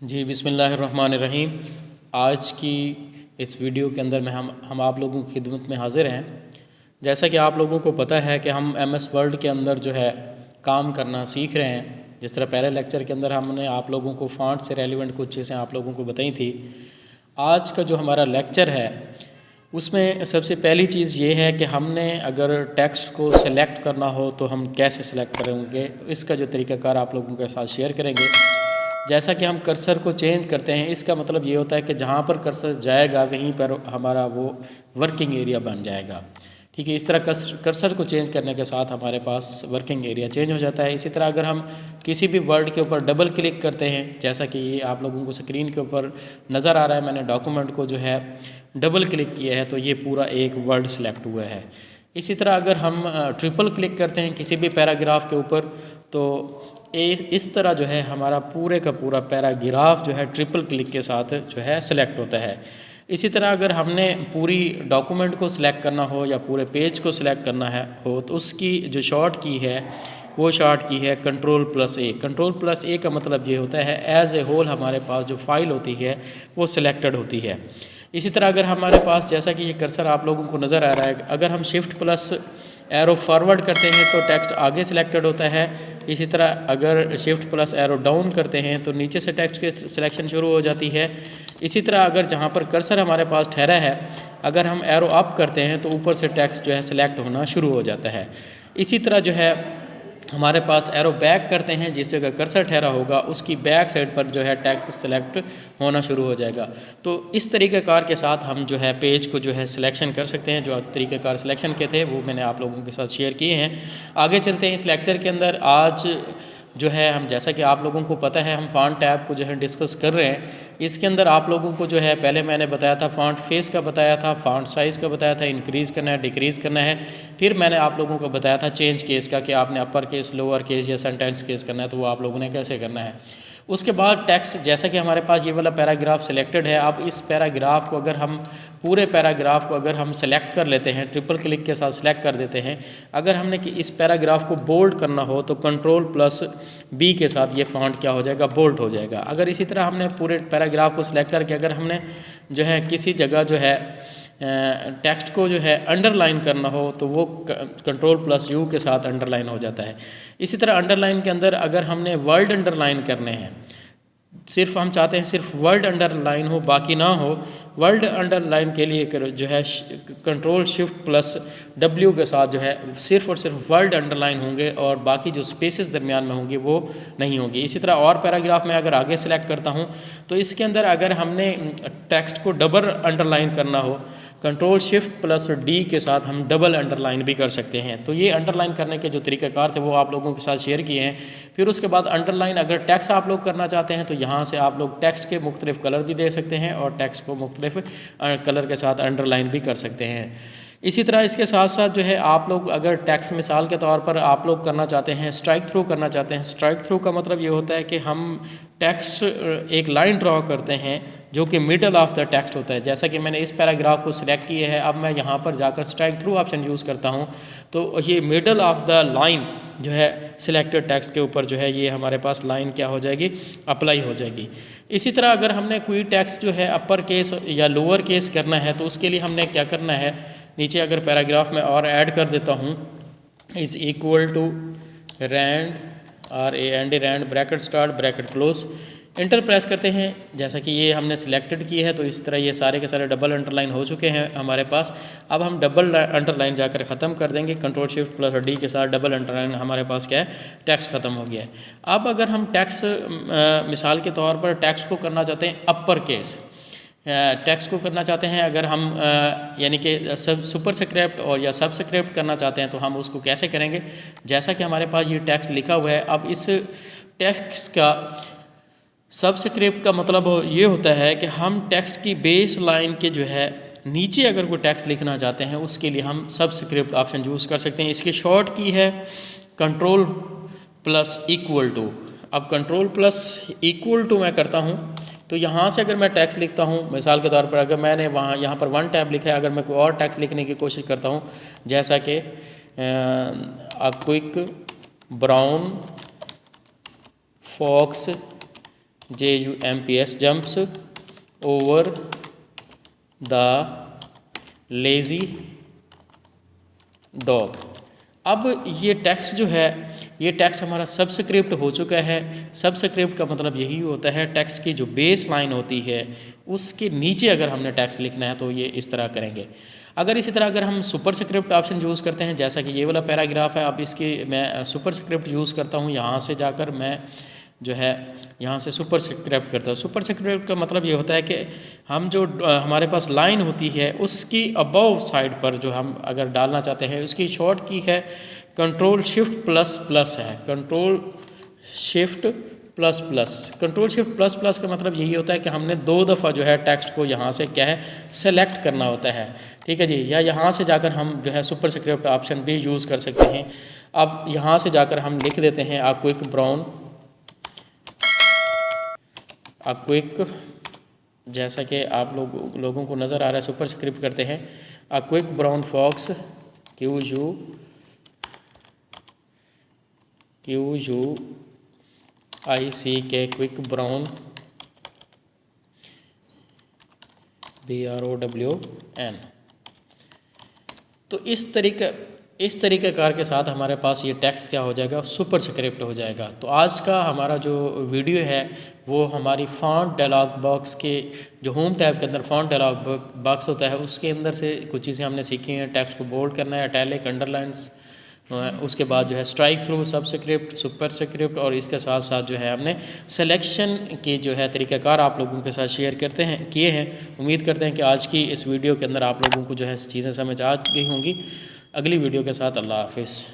जी बिस्मिल्लाहिर्रहमानिर्रहीम। आज की इस वीडियो के अंदर में हम आप लोगों की खिदमत में हाज़िर हैं। जैसा कि आप लोगों को पता है कि हम MS वर्ड के अंदर जो है काम करना सीख रहे हैं। जिस तरह पहले लेक्चर के अंदर हमने आप लोगों को फ़ॉन्ट से रेलिवेंट कुछ चीज़ें आप लोगों को बताई थी। आज का जो हमारा लेक्चर है उसमें सबसे पहली चीज़ ये है कि हमने अगर टेक्स्ट को सिलेक्ट करना हो तो हम कैसे सिलेक्ट करेंगे, इसका जो तरीक़ाकार आप लोगों के साथ शेयर करेंगे। जैसा कि हम कर्सर को चेंज करते हैं, इसका मतलब ये होता है कि जहाँ पर कर्सर जाएगा वहीं पर हमारा वो वर्किंग एरिया बन जाएगा। ठीक है, इस तरह कर्सर को चेंज करने के साथ हमारे पास वर्किंग एरिया चेंज हो जाता है। इसी तरह अगर हम किसी भी वर्ड के ऊपर डबल क्लिक करते हैं, जैसा कि ये आप लोगों को स्क्रीन के ऊपर नज़र आ रहा है, मैंने डॉक्यूमेंट को जो है डबल क्लिक किया है तो ये पूरा एक वर्ड सेलेक्ट हुआ है। इसी तरह अगर हम ट्रिपल क्लिक करते हैं किसी भी पैराग्राफ के ऊपर तो इस तरह जो है हमारा पूरे का पूरा पैराग्राफ जो है ट्रिपल क्लिक के साथ जो है सिलेक्ट होता है। इसी तरह अगर हमने पूरी डॉक्यूमेंट को सिलेक्ट करना हो या पूरे पेज को सिलेक्ट करना हो तो उसकी जो शॉर्ट की है वो शॉर्ट की है Ctrl+A। Ctrl+A का मतलब ये होता है एज ए होल हमारे पास जो फाइल होती है वो सिलेक्टेड होती है। इसी तरह अगर हमारे पास, जैसा कि ये कर्सर आप लोगों को नज़र आ रहा है, अगर हम Shift+ एरो फॉरवर्ड करते हैं तो टेक्स्ट आगे सिलेक्टेड होता है। इसी तरह अगर Shift+ एरो डाउन करते हैं तो नीचे से टेक्स्ट की सिलेक्शन शुरू हो जाती है। इसी तरह अगर जहाँ पर कर्सर हमारे पास ठहरा है, अगर हम एरो अप करते हैं तो ऊपर से टेक्स्ट जो है सिलेक्ट होना शुरू हो जाता है। इसी तरह जो है हमारे पास एरो बैक करते हैं, जिससे अगर कर्सर ठहरा होगा उसकी बैक साइड पर जो है टेक्स्ट सेलेक्ट होना शुरू हो जाएगा। तो इस तरीक़ाकार के साथ हम जो है पेज को जो है सिलेक्शन कर सकते हैं। जो तरीक़ाकार सिलेक्शन के थे वो मैंने आप लोगों के साथ शेयर किए हैं। आगे चलते हैं इस लेक्चर के अंदर। आज जो है हम, जैसा कि आप लोगों को पता है, हम फ़ॉन्ट टैब को जो है डिस्कस कर रहे हैं। इसके अंदर आप लोगों को जो है पहले मैंने बताया था फ़ॉन्ट फेस का बताया था, फ़ॉन्ट साइज़ का बताया था, इंक्रीज़ करना है डिक्रीज़ करना है। फिर मैंने आप लोगों को बताया था चेंज केस का, कि आपने अपर केस, लोअर केस या सेंटेंस केस करना है तो वो आप लोगों ने कैसे करना है। उसके बाद टेक्स्ट, जैसा कि हमारे पास ये वाला पैराग्राफ सिलेक्टेड है, अब इस पैराग्राफ को अगर हम पूरे पैराग्राफ को अगर हम सेलेक्ट कर लेते हैं, ट्रिपल क्लिक के साथ सेलेक्ट कर देते हैं। अगर हमने कि इस पैराग्राफ को बोल्ड करना हो तो Ctrl+B के साथ ये फ़ॉन्ट क्या हो जाएगा, बोल्ड हो जाएगा। अगर इसी तरह हमने पूरे पैराग्राफ को सिलेक्ट करके अगर हमने जो है किसी जगह जो है टेक्स्ट को जो है अंडरलाइन करना हो तो वो Ctrl+U के साथ अंडरलाइन हो जाता है। इसी तरह अंडरलाइन के अंदर अगर हमने वर्ड अंडरलाइन करने हैं, सिर्फ हम चाहते हैं सिर्फ वर्ड अंडरलाइन हो बाकी ना हो, वर्ड अंडरलाइन के लिए जो है Ctrl+Shift+W के साथ जो है सिर्फ और सिर्फ वर्ड अंडरलाइन होंगे और बाकी जो स्पेसेस दरमियान में होंगी वो नहीं होंगी। इसी तरह और पैराग्राफ में अगर आगे सेलेक्ट करता हूँ तो इसके अंदर अगर हमने टेक्स्ट को डबल अंडरलाइन करना हो, Ctrl+Shift+D के साथ हम डबल अंडरलाइन भी कर सकते हैं। तो ये अंडरलाइन करने के जो तरीक़ाकार थे वो आप लोगों के साथ शेयर किए हैं। फिर उसके बाद अंडरलाइन अगर टेक्स्ट आप लोग करना चाहते हैं तो यहाँ से आप लोग टेक्स्ट के मुख्तलिफ़ कलर भी दे सकते हैं और टेक्स्ट को मुख्तलिफ़ कलर के साथ अंडरलाइन भी कर सकते हैं। इसी तरह इसके साथ साथ जो है आप लोग अगर टेक्स्ट, मिसाल के तौर पर आप लोग करना चाहते हैं स्ट्राइक थ्रू करना चाहते हैं। स्ट्राइक थ्रू का मतलब ये होता है कि हम टेक्स्ट एक लाइन ड्रॉ करते हैं जो कि मिडल ऑफ द टेक्स्ट होता है। जैसा कि मैंने इस पैराग्राफ को सिलेक्ट किया है, अब मैं यहाँ पर जाकर स्ट्राइक थ्रू ऑप्शन यूज़ करता हूँ तो ये मिडल ऑफ द लाइन जो है सिलेक्टेड टेक्स्ट के ऊपर जो है ये हमारे पास लाइन क्या हो जाएगी, अप्लाई हो जाएगी। इसी तरह अगर हमने कोई टेक्स्ट जो है अपर केस या लोअर केस करना है तो उसके लिए हमने क्या करना है, नीचे अगर पैराग्राफ में और ऐड कर देता हूँ, is equal to rand rand bracket start bracket close, enter press करते हैं। जैसा कि ये हमने सिलेक्टेड किए हैं तो इस तरह ये सारे के सारे डबल अंडरलाइन हो चुके हैं हमारे पास। अब हम डबल अंडरलाइन जाकर ख़त्म कर देंगे, Ctrl+Shift+D के साथ डबल अंडरलाइन हमारे पास क्या है, टेक्स्ट ख़त्म हो गया है। अब अगर हम टेक्स्ट मिसाल के तौर पर टेक्स्ट को करना चाहते हैं अपर केस, टेक्स्ट को करना चाहते हैं अगर हम यानी कि सुपरस्क्रिप्ट और या सबस्क्रिप्ट करना चाहते हैं तो हम उसको कैसे करेंगे। जैसा कि हमारे पास ये टेक्स्ट लिखा हुआ है, अब इस टेक्स्ट का सबस्क्रिप्ट का मतलब ये होता है कि हम टेक्स्ट की बेस लाइन के जो है नीचे अगर कोई टेक्स्ट लिखना चाहते हैं उसके लिए हम सबस्क्रिप्ट ऑप्शन यूज़ कर सकते हैं। इसकी शॉर्ट की है Ctrl+=। अब Ctrl+= मैं करता हूँ तो यहाँ से अगर मैं टेक्स्ट लिखता हूँ, मिसाल के तौर पर अगर मैंने यहाँ पर 1 टैब लिखा है, अगर मैं कोई और टेक्स्ट लिखने की कोशिश करता हूँ जैसा कि a quick brown fox JUMPS jumps over the lazy dog. अब ये टेक्स्ट जो है, ये टेक्स्ट हमारा सबस्क्रिप्ट हो चुका है। सबस्क्रिप्ट का मतलब यही होता है टेक्स्ट की जो बेस लाइन होती है उसके नीचे अगर हमने टेक्स्ट लिखना है तो ये इस तरह करेंगे। अगर इसी तरह अगर हम सुपरस्क्रिप्ट ऑप्शन यूज़ करते हैं, जैसा कि ये वाला पैराग्राफ है, अब इसकी मैं सुपरस्क्रिप्ट यूज़ करता हूँ, यहाँ से जाकर मैं जो है यहाँ से सुपरस्क्रिप्ट करता हूँ। सुपरस्क्रिप्ट का मतलब ये होता है कि हम जो हमारे पास लाइन होती है उसकी अबव साइड पर जो हम अगर डालना चाहते हैं, उसकी शॉर्ट की है कंट्रोल शिफ्ट प्लस प्लस है। Control shift plus plus, control shift plus plus का मतलब यही होता है कि हमने 2 दफ़ा जो है टेक्स्ट को यहाँ से क्या है सेलेक्ट करना होता है, ठीक है जी। या यहाँ से जाकर हम जो है सुपरस्क्रिप्ट ऑप्शन भी यूज़ कर सकते हैं। अब यहाँ से जाकर हम लिख देते हैं अ क्विक, जैसा कि आप लोगों को नज़र आ रहा है, सुपरस्क्रिप्ट करते हैं a quick brown fox QUICK quick brown BROWN। तो इस तरीक़ेकार के साथ हमारे पास ये टेक्स्ट क्या हो जाएगा, सुपरस्क्रिप्ट हो जाएगा। तो आज का हमारा जो वीडियो है वो हमारी फ़ॉन्ट डायलॉग बॉक्स के जो होम टैब के अंदर फ़ॉन्ट डायलॉग बॉक्स होता है उसके अंदर से कुछ चीज़ें हमने सीखी हैं। टेक्स्ट को बोल्ड करना है, इटैलिक, अंडरलाइंस, उसके बाद जो है स्ट्राइक थ्रू, सबस्क्रिप्ट, सुपरस्क्रिप्ट, और इसके साथ साथ जो है हमने सिलेक्शन की जो है तरीक़ाकार आप लोगों के साथ शेयर किए हैं। उम्मीद करते हैं कि आज की इस वीडियो के अंदर आप लोगों को जो है चीज़ें समझ आ गई होंगी। अगली वीडियो के साथ अल्लाह हाफिज़।